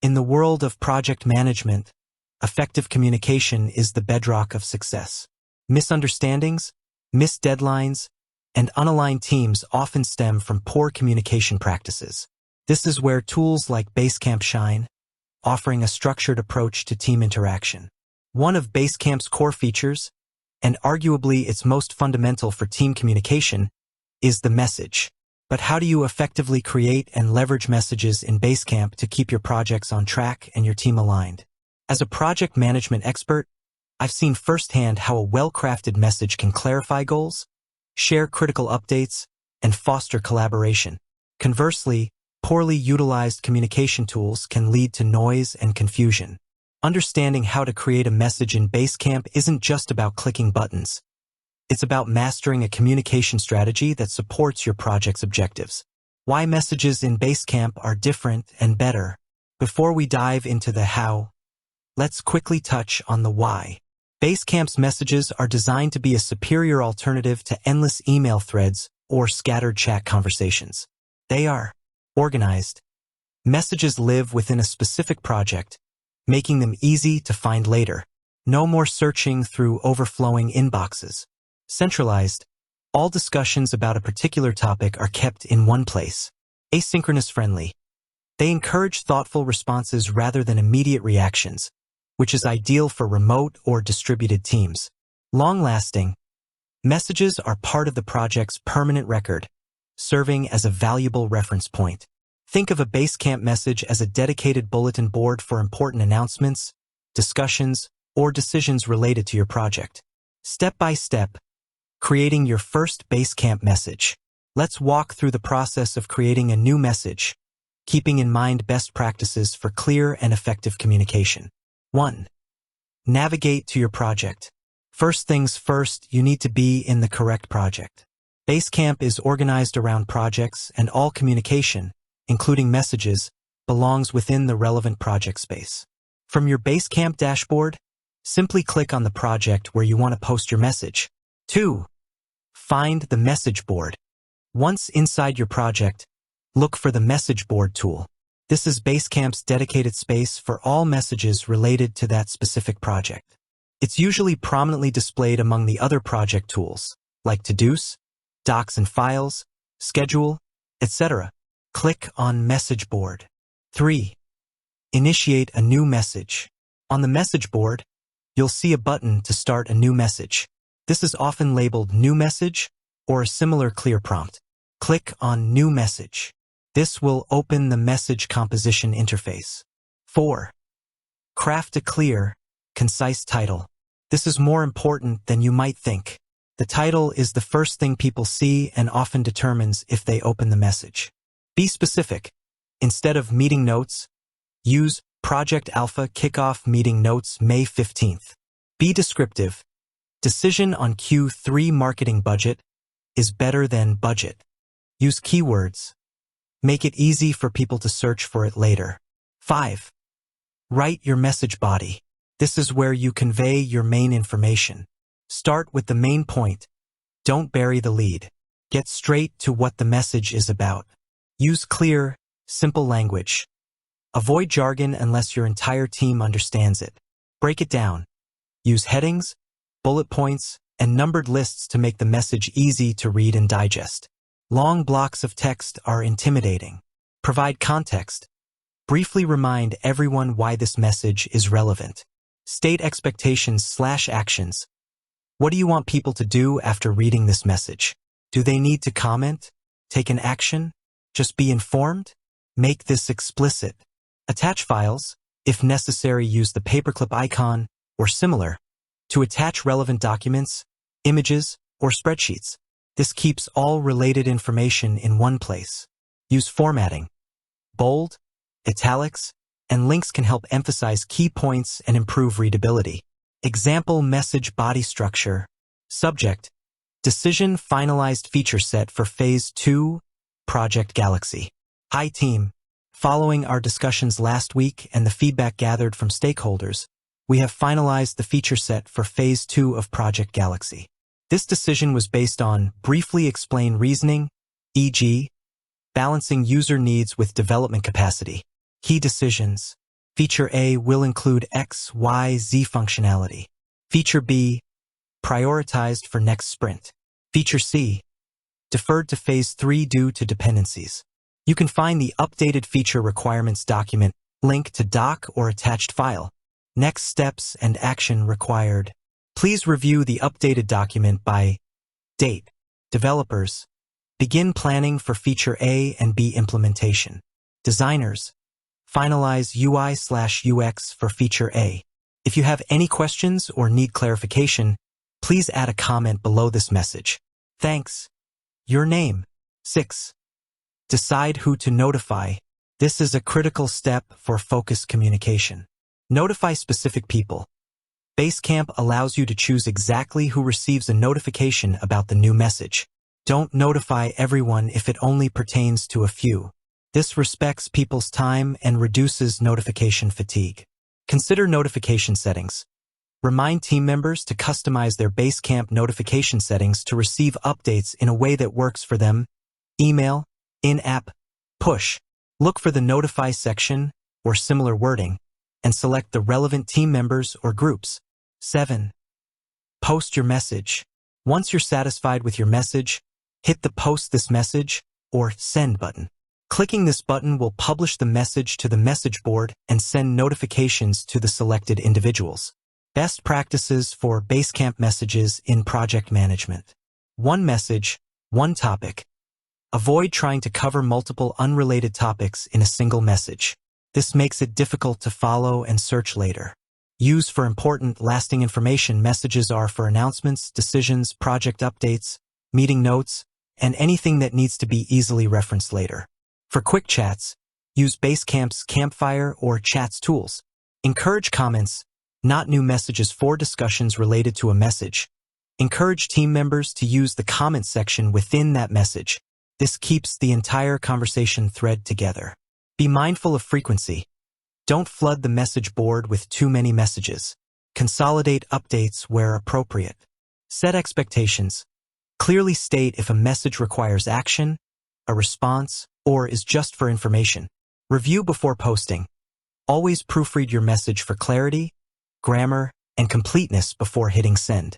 In the world of project management, effective communication is the bedrock of success. Misunderstandings, missed deadlines, and unaligned teams often stem from poor communication practices. This is where tools like Basecamp shine, offering a structured approach to team interaction. One of Basecamp's core features, and arguably its most fundamental for team communication, is the message. But how do you effectively create and leverage messages in Basecamp to keep your projects on track and your team aligned? As a project management expert, I've seen firsthand how a well-crafted message can clarify goals, share critical updates, and foster collaboration. Conversely, poorly utilized communication tools can lead to noise and confusion. Understanding how to create a message in Basecamp isn't just about clicking buttons. It's about mastering a communication strategy that supports your project's objectives. Why messages in Basecamp are different and better. Before we dive into the how, let's quickly touch on the why. Basecamp's messages are designed to be a superior alternative to endless email threads or scattered chat conversations. They are organized. Messages live within a specific project, making them easy to find later. No more searching through overflowing inboxes. Centralized. All discussions about a particular topic are kept in one place. Asynchronous friendly. They encourage thoughtful responses rather than immediate reactions, which is ideal for remote or distributed teams. Long-lasting. Messages are part of the project's permanent record, serving as a valuable reference point. Think of a Basecamp message as a dedicated bulletin board for important announcements, discussions, or decisions related to your project. Step by step, creating your first Basecamp message. Let's walk through the process of creating a new message, keeping in mind best practices for clear and effective communication. 1. Navigate to your project. First things first, you need to be in the correct project. Basecamp is organized around projects, and all communication, including messages, belongs within the relevant project space. From your Basecamp dashboard, simply click on the project where you want to post your message. 2. Find the message board. Once inside your project, look for the message board tool. This is Basecamp's dedicated space for all messages related to that specific project. It's usually prominently displayed among the other project tools, like To-Dos, Docs and Files, Schedule, etc. Click on Message Board. 3. Initiate a new message. On the message board, you'll see a button to start a new message. This is often labeled New Message or a similar clear prompt. Click on New Message. This will open the message composition interface. 4. Craft a clear, concise title. This is more important than you might think. The title is the first thing people see and often determines if they open the message. Be specific. Instead of Meeting Notes, use Project Alpha Kickoff Meeting Notes May 15th. Be descriptive. Decision on Q3 marketing budget is better than budget. Use keywords. Make it easy for people to search for it later. 5. Write your message body. This is where you convey your main information. Start with the main point. Don't bury the lead. Get straight to what the message is about. Use clear, simple language. Avoid jargon unless your entire team understands it. Break it down. Use headings, bullet points, and numbered lists to make the message easy to read and digest. Long blocks of text are intimidating. Provide context. Briefly remind everyone why this message is relevant. State expectations/actions. What do you want people to do after reading this message? Do they need to comment? Take an action? Just be informed? Make this explicit. Attach files. If necessary, use the paperclip icon or similar to attach relevant documents, images, or spreadsheets. This keeps all related information in one place. Use formatting. Bold, italics, and links can help emphasize key points and improve readability. Example message body structure. Subject. Decision finalized feature set for Phase 2, Project Galaxy. Hi team. Following our discussions last week and the feedback gathered from stakeholders, we have finalized the feature set for Phase 2 of Project Galaxy. This decision was based on briefly explain reasoning, e.g., balancing user needs with development capacity. Key decisions. Feature A will include X, Y, Z functionality. Feature B, prioritized for next sprint. Feature C, deferred to Phase 3 due to dependencies. You can find the updated feature requirements document link to doc or attached file. Next steps and action required. Please review the updated document by date. Developers, begin planning for Feature A and B implementation. Designers, finalize UI/UX for Feature A. If you have any questions or need clarification, please add a comment below this message. Thanks. Your name. 6. Decide who to notify. This is a critical step for focused communication. Notify specific people. Basecamp allows you to choose exactly who receives a notification about the new message. Don't notify everyone if it only pertains to a few. This respects people's time and reduces notification fatigue. Consider notification settings. Remind team members to customize their Basecamp notification settings to receive updates in a way that works for them. Email, in-app, push. Look for the Notify section or similar wording and select the relevant team members or groups. 7. Post your message. Once you're satisfied with your message, hit the Post this message or Send button. Clicking this button will publish the message to the message board and send notifications to the selected individuals. Best practices for Basecamp messages in project management. One message, one topic. Avoid trying to cover multiple unrelated topics in a single message. This makes it difficult to follow and search later. Use for important, lasting information. Messages are for announcements, decisions, project updates, meeting notes, and anything that needs to be easily referenced later. For quick chats, use Basecamp's Campfire or Chats tools. Encourage comments, not new messages for discussions related to a message. Encourage team members to use the comment section within that message. This keeps the entire conversation thread together. Be mindful of frequency. Don't flood the message board with too many messages. Consolidate updates where appropriate. Set expectations. Clearly state if a message requires action, a response, or is just for information. Review before posting. Always proofread your message for clarity, grammar, and completeness before hitting send.